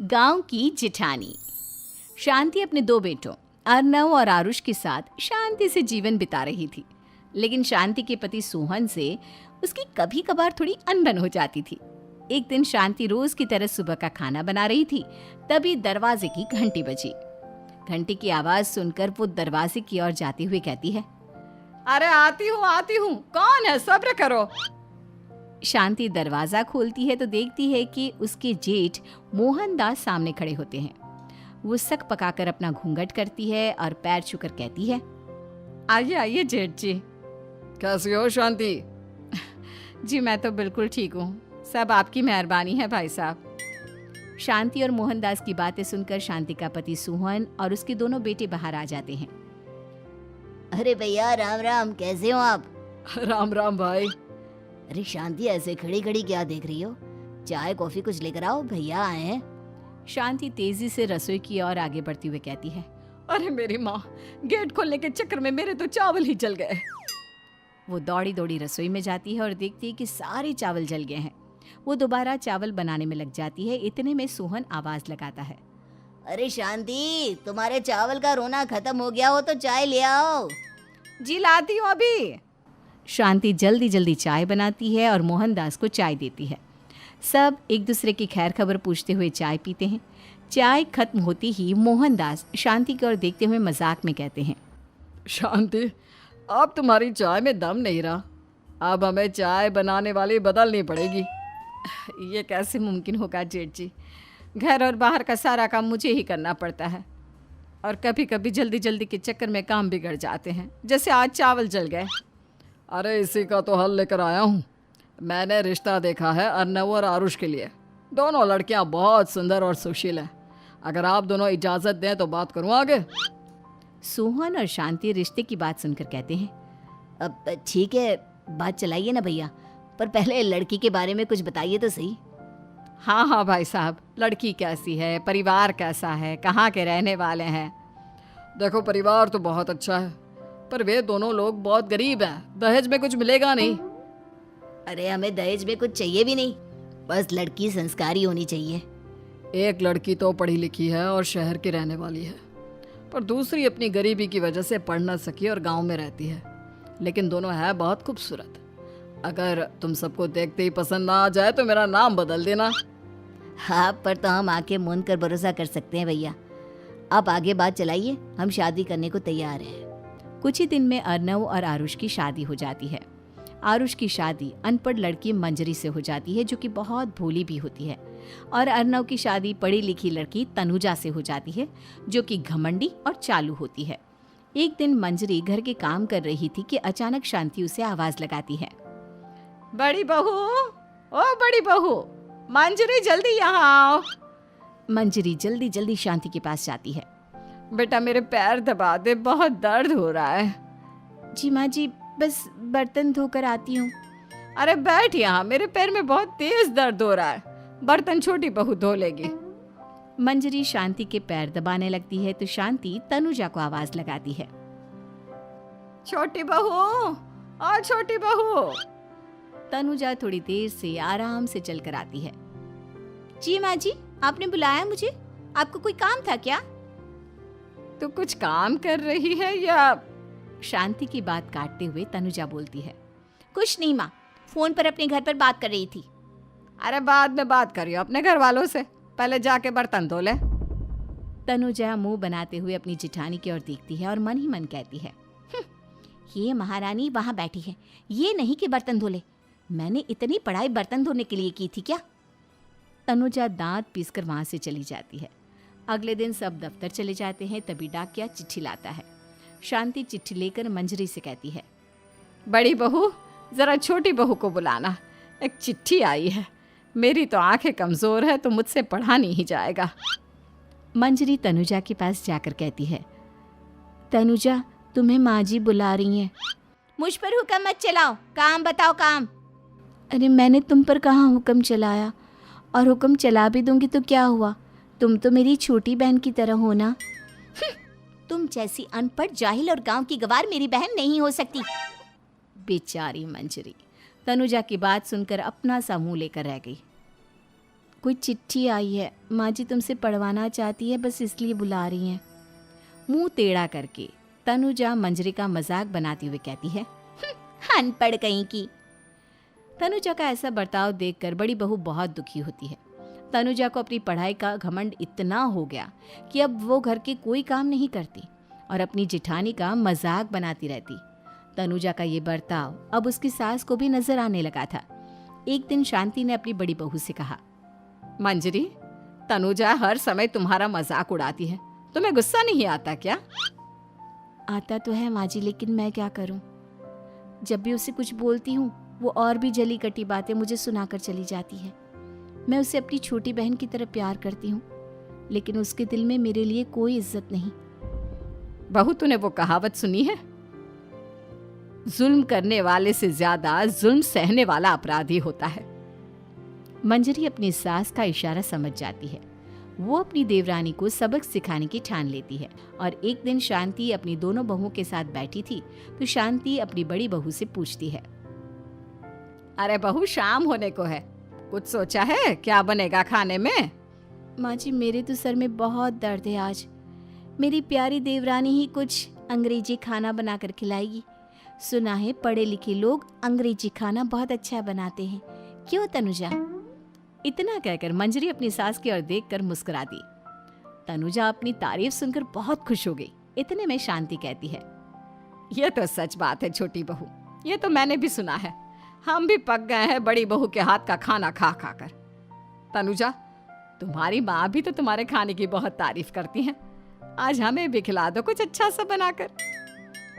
गांव की जिठानी। शांति अपने दो बेटों अर्नव और आरुष के साथ शांति से जीवन बिता रही थी। लेकिन शांति के पति सोहन से उसकी कभी कभार थोड़ी अनबन हो जाती थी। एक दिन शांति रोज की तरह सुबह का खाना बना रही थी, तभी दरवाजे की घंटी बजी। घंटी की आवाज सुनकर वो दरवाजे की ओर जाते हुए कहती है, अरे आती हूँ, कौन है, सब्र करो। शांति दरवाजा खोलती है तो देखती है कि उसके जेठ मोहनदास सामने खड़े होते हैं। वो सक पकाकर अपना घूंघट करती है और पैर छूकर कहती है, आइए आइए जेठ जी। कैसी हो शांति? जी मैं तो बिल्कुल ठीक हूँ, सब आपकी मेहरबानी है भाई साहब। शांति और मोहनदास की बातें सुनकर शांति का पति सोहन और उसके दोनों बेटे बाहर आ जाते हैं। अरे भैया राम राम, कैसे हो आप? राम राम भाई। अरे शांति, ऐसे खड़ी खड़ी क्या देख रही हो? चाय कॉफी कुछ लेकर आओ, भैया आए हैं। शांति तेजी से रसोई की ओर आगे बढ़ती हुए कहती है, अरे मेरी माँ, गेट खोलने के चक्कर में मेरे तो चावल ही जल गए। वो दौड़ी दौड़ी रसोई में जाती है और देखती है कि सारे चावल जल गए हैं। वो दोबारा चावल बनाने में लग जाती है। इतने में सोहन आवाज लगाता है, अरे शांति, तुम्हारे चावल का रोना खत्म हो गया हो तो चाय ले आओ। जी लाती हूँ अभी। शांति जल्दी जल्दी चाय बनाती है और मोहनदास को चाय देती है। सब एक दूसरे की खैर खबर पूछते हुए चाय पीते हैं। चाय खत्म होती ही मोहनदास शांति की ओर देखते हुए मजाक में कहते हैं, शांति, अब तुम्हारी चाय में दम नहीं रहा, अब हमें चाय बनाने वाली बदलनी पड़ेगी। ये कैसे मुमकिन होगा जेठ जी, घर और बाहर का सारा काम मुझे ही करना पड़ता है और कभी कभी जल्दी जल्दी के चक्कर में काम बिगड़ जाते हैं, जैसे आज चावल जल गए। अरे इसी का तो हल लेकर आया हूँ। मैंने रिश्ता देखा है अर्नव और आरुष के लिए। दोनों लड़कियाँ बहुत सुंदर और सुशील हैं। अगर आप दोनों इजाज़त दें तो बात करूँ आगे। सोहन और शांति रिश्ते की बात सुनकर कहते हैं, अब ठीक है, बात चलाइए ना भैया, पर पहले लड़की के बारे में कुछ बताइए तो सही। हाँ हाँ भाई साहब, लड़की कैसी है, परिवार कैसा है, कहाँ के रहने वाले हैं? देखो, परिवार तो बहुत अच्छा है, पर वे दोनों लोग बहुत गरीब हैं। दहेज में कुछ मिलेगा नहीं। अरे हमें दहेज में कुछ चाहिए भी नहीं, बस लड़की संस्कारी होनी चाहिए। एक लड़की तो पढ़ी लिखी है और शहर की रहने वाली है, पर दूसरी अपनी गरीबी की वजह से पढ़ न सकी और गांव में रहती है। लेकिन दोनों है बहुत खूबसूरत। अगर तुम सबको देखते ही पसंद ना आ जाए तो मेरा नाम बदल देना। हाँ, पर तो हम आके मूंद कर भरोसा कर सकते हैं भैया। आप आगे बात चलाइए, हम शादी करने को तैयार हैं। कुछ ही दिन में अर्नव और आरुष की शादी हो जाती है। आरुष की शादी अनपढ़ लड़की मंजरी से हो जाती है, जो कि बहुत भोली भी होती है, और अर्नव की शादी पढ़ी लिखी लड़की तनुजा से हो जाती है, जो कि घमंडी और चालू होती है। एक दिन मंजरी घर के काम कर रही थी कि अचानक शांति उसे आवाज लगाती है, बड़ी बहू, ओ बड़ी बहू, मंजरी जल्दी यहाँ आओ। मंजरी जल्दी जल्दी शांति के पास जाती है। बेटा मेरे पैर दबा दे, बहुत दर्द हो रहा है। जी माँ जी, बस बर्तन धोकर आती हूँ। अरे बैठ यहाँ, मेरे पैर में बहुत तेज दर्द हो रहा है, बर्तन छोटी बहू धो लेगी। मंजरी शांति के पैर दबाने लगती है तो शांति तनुजा को आवाज लगाती है, छोटी बहू, ओ छोटी बहू। तनुजा थोड़ी देर से आराम से चलकर आती है। जी माँ जी, आपने बुलाया मुझे? आपको कोई काम था क्या? तू कुछ काम कर रही है या? शांति की बात काटते हुए तनुजा बोलती है, कुछ नहीं माँ, फोन पर अपने घर पर बात कर रही थी। अरे बाद में बात करियो अपने घर वालों से, पहले जाके बर्तन धो ले। तनुजा मुंह बनाते हुए अपनी जिठानी की ओर देखती है और मन ही मन कहती है, ये महारानी वहाँ बैठी है, ये नहीं कि बर्तन धो ले। मैंने इतनी पढ़ाई बर्तन धोने के लिए की थी क्या? तनुजा दांत पीसकर वहां से चली जाती है। अगले दिन सब दफ्तर चले जाते हैं, तभी डाकिया चिट्ठी लाता है। शांति चिट्ठी लेकर मंजरी से कहती है, बड़ी बहू, जरा छोटी बहू को बुलाना, एक चिट्ठी आई है। मेरी तो आंखें कमजोर है तो मुझसे पढ़ा नहीं जाएगा। मंजरी तनुजा के पास जाकर कहती है, तनुजा, तुम्हें माँ जी बुला रही हैं। मुझ पर हुक्म मत चलाओ, काम बताओ काम। अरे मैंने तुम पर कहाँ हुक्म चलाया, और हुक्म चला भी दूंगी तो क्या हुआ, तुम तो मेरी छोटी बहन की तरह हो ना। तुम जैसी अनपढ़, जाहिल और गांव की गवार मेरी बहन नहीं हो सकती। बेचारी मंजरी तनुजा की बात सुनकर अपना सा मुंह लेकर रह गई। कोई चिट्ठी आई है, माँ जी तुमसे पढ़वाना चाहती है, बस इसलिए बुला रही हैं। मुंह टेढ़ा करके तनुजा मंजरी का मजाक बनाती हुए कहती है, अनपढ़ कहीं की। तनुजा का ऐसा बर्ताव देखकर बड़ी बहू बहुत दुखी होती है। तनुजा को अपनी पढ़ाई का घमंड इतना हो गया कि अब वो घर के कोई काम नहीं करती और अपनी जिठानी का मजाक बनाती रहती। तनुजा का ये बर्ताव अब उसकी सास को भी नजर आने लगा था। एक दिन शांति ने अपनी बड़ी बहू से कहा, मंजरी, तनुजा हर समय तुम्हारा मजाक उड़ाती है, तुम्हें गुस्सा नहीं आता क्या? आता तो है माँ जी, लेकिन मैं क्या करूं? जब भी उसे कुछ बोलती हूँ वो और भी जली कटी बातें मुझे सुनाकर चली जाती है। मैं उसे अपनी छोटी बहन की तरह प्यार करती हूँ, लेकिन उसके दिल में मेरे लिए कोई इज्जत नहीं। बहू, तूने वो कहावत सुनी है, जुल्म करने वाले से ज्यादा जुल्म सहने वाला अपराधी होता है। मंजरी अपनी सास का इशारा समझ जाती है। वो अपनी देवरानी को सबक सिखाने की ठान लेती है और एक दिन शांति अपनी दोनों बहुओं के साथ बैठी थी तो शांति अपनी बड़ी बहू से पूछती है, अरे बहू, शाम होने को है, कुछ सोचा है क्या बनेगा खाने में? माँ जी, मेरे तो सर में बहुत दर्द है आज। मेरी प्यारी देवरानी ही कुछ अंग्रेजी खाना बनाकर खिलाएगी। सुना है पढ़े लिखे लोग अंग्रेजी खाना बहुत अच्छा बनाते हैं, क्यों तनुजा? इतना कहकर मंजरी अपनी सास की ओर देखकर मुस्कुरा दी। तनुजा अपनी तारीफ सुनकर बहुत खुश हो गई। इतने में शांति कहती है, ये तो सच बात है छोटी बहू, ये तो मैंने भी सुना है। हम भी पक गए हैं बड़ी बहू के हाथ का खाना खा खा कर। तनुजा, तुम्हारी माँ भी तो तुम्हारे खाने की बहुत तारीफ करती हैं। आज हमें भी खिला दो कुछ अच्छा सा बनाकर।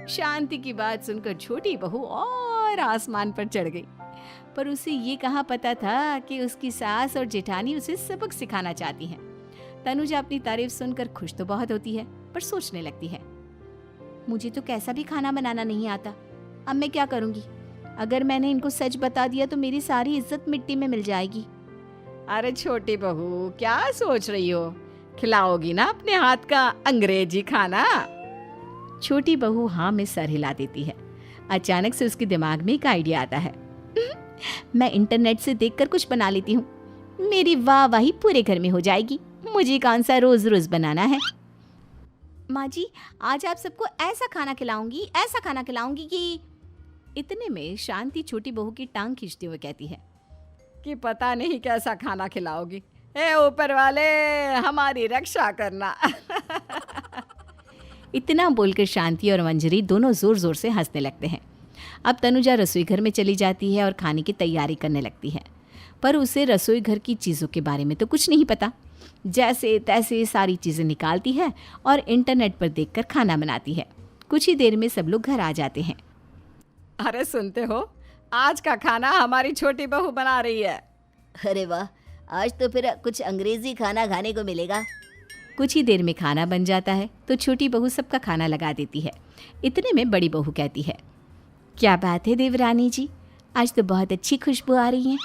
शांति की बात सुनकर छोटी बहू और आसमान पर चढ़ गई, पर उसे ये कहाँ पता था कि उसकी सास और जेठानी उसे सबक सिखाना चाहती हैं। तनुजा अपनी तारीफ सुनकर खुश तो बहुत होती है, पर सोचने लगती है, मुझे तो कैसा भी खाना बनाना नहीं आता। अब मैं क्या करूंगी? अगर मैंने इनको सच बता दिया तो मेरी सारी इज्जत मिट्टी में मिल जाएगी। अरे छोटी बहू, क्या सोच रही हो? खिलाओगी ना अपने हाथ का अंग्रेजी खाना? छोटी बहू हाँ में सर हिला देती है। अचानक से उसके दिमाग में एक आइडिया आता है। मैं इंटरनेट से देखकर कुछ बना लेती हूँ, मेरी वाहवाही पूरे घर में हो जाएगी। मुझे कौन सा रोज रोज बनाना है। माँ जी, आज आप सबको ऐसा खाना खिलाऊंगी कि। इतने में शांति छोटी बहू की टांग खींचते हुए कहती है कि पता नहीं कैसा खाना खिलाओगी। ए ऊपर वाले, हमारी रक्षा करना। इतना बोलकर शांति और मंजरी दोनों जोर जोर से हंसने लगते हैं। अब तनुजा रसोई घर में चली जाती है और खाने की तैयारी करने लगती है, पर उसे रसोई घर की चीज़ों के बारे में तो कुछ नहीं पता। जैसे तैसे सारी चीज़ें निकालती है और इंटरनेट पर देखकर खाना बनाती है। कुछ ही देर में सब लोग घर आ जाते हैं। अरे सुनते हो, आज का खाना हमारी छोटी बहू बना रही है। अरे वाह, आज तो फिर कुछ अंग्रेजी खाना खाने को मिलेगा। कुछ ही देर में खाना बन जाता है तो छोटी बहू सबका खाना लगा देती है। इतने में बड़ी बहू कहती है, क्या बात है देवरानी जी, आज तो बहुत अच्छी खुशबू आ रही है।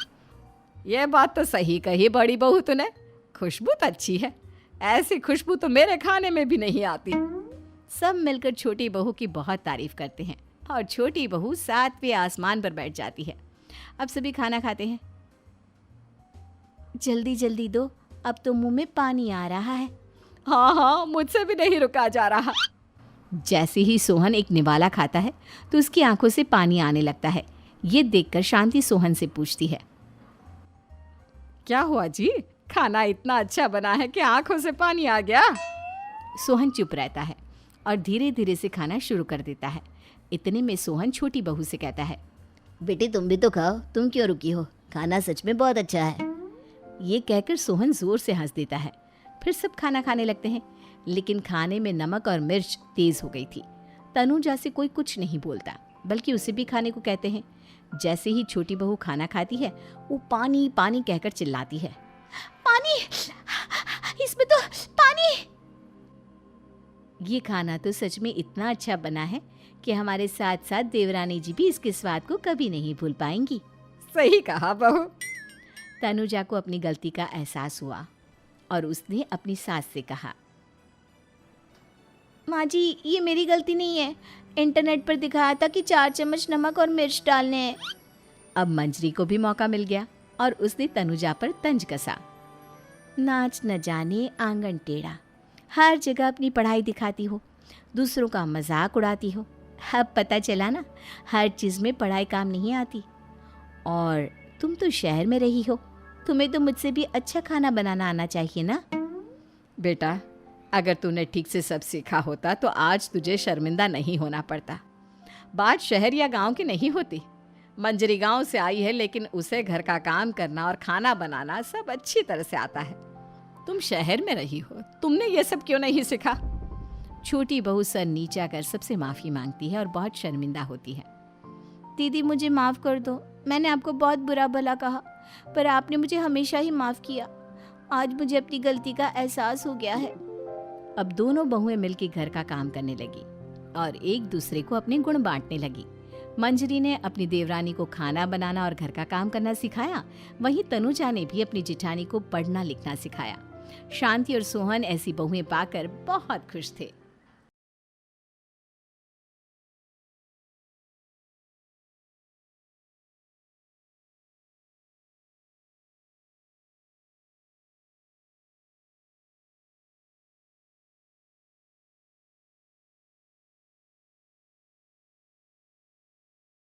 ये बात तो सही कही बड़ी बहू तूने, खुशबू तो अच्छी है। ऐसी खुशबू तो मेरे खाने में भी नहीं आती। सब मिलकर छोटी बहू की बहुत तारीफ करते हैं और छोटी बहू 7वें आसमान पर बैठ जाती है। अब सभी खाना खाते हैं। जल्दी जल्दी दो, अब तो मुंह में पानी आ रहा है। हाँ, मुझसे भी नहीं रुका जा रहा। जैसे ही सोहन एक निवाला खाता है तो उसकी आंखों से पानी आने लगता है। ये देखकर शांति सोहन से पूछती है, क्या हुआ जी, खाना इतना अच्छा बना है कि आंखों से पानी आ गया? सोहन चुप रहता है और धीरे धीरे से खाना शुरू कर देता है। इतने में सोहन छोटी बहू से कहता है, बेटी तुम भी तो खाओ, तुम क्यों रुकी हो? खाना सच में बहुत अच्छा है। ये कहकर सोहन जोर से हंस देता है। फिर सब खाना खाने लगते हैं, लेकिन खाने में नमक और मिर्च तेज हो गई थी। तनुजा से कोई कुछ नहीं बोलता, बल्कि उसे भी खाने को कहते हैं। जैसे ही छोटी बहू खाना खाती है वो पानी पानी कहकर चिल्लाती है, पानी, इसमें तो पानी। ये खाना तो सच में इतना अच्छा बना है कि हमारे साथ साथ देवरानी जी भी इसके स्वाद को कभी नहीं भूल पाएंगी। सही कहा बहू। तनुजा को अपनी गलती का एहसास हुआ और उसने अपनी सास से कहा, माँ जी ये मेरी गलती नहीं है, इंटरनेट पर दिखाया था कि 4 चम्मच नमक और मिर्च डालने हैं। अब मंजरी को भी मौका मिल गया और उसने तनुजा पर तंज कसा। नाच न जाने आंगन टेढ़ा, हर जगह अपनी पढ़ाई दिखाती हो, दूसरों का मजाक उड़ाती हो। अब पता चला ना, हर चीज़ में पढ़ाई काम नहीं आती। और तुम तो शहर में रही हो, तुम्हें तो मुझसे भी अच्छा खाना बनाना आना चाहिए ना। बेटा, अगर तूने ठीक से सब सीखा होता तो आज तुझे शर्मिंदा नहीं होना पड़ता। बात शहर या गांव की नहीं होती। मंजरी गांव से आई है, लेकिन उसे घर का काम करना और खाना बनाना सब अच्छी तरह से आता है। तुम शहर में रही हो, तुमने ये सब क्यों नहीं सीखा? छोटी बहू सर नीचा कर सबसे माफ़ी मांगती है और बहुत शर्मिंदा होती है। दीदी मुझे माफ़ कर दो, मैंने आपको बहुत बुरा भला कहा, पर आपने मुझे हमेशा ही माफ़ किया। आज मुझे अपनी गलती का एहसास हो गया है। अब दोनों बहुएं मिलकर घर का काम करने लगी और एक दूसरे को अपने गुण बांटने लगी। मंजरी ने अपनी देवरानी को खाना बनाना और घर का काम करना सिखाया, वहीं तनुजा ने भी अपनी जिठानी को पढ़ना लिखना सिखाया। शांति और सोहन ऐसी बहुएं पाकर बहुत खुश थे।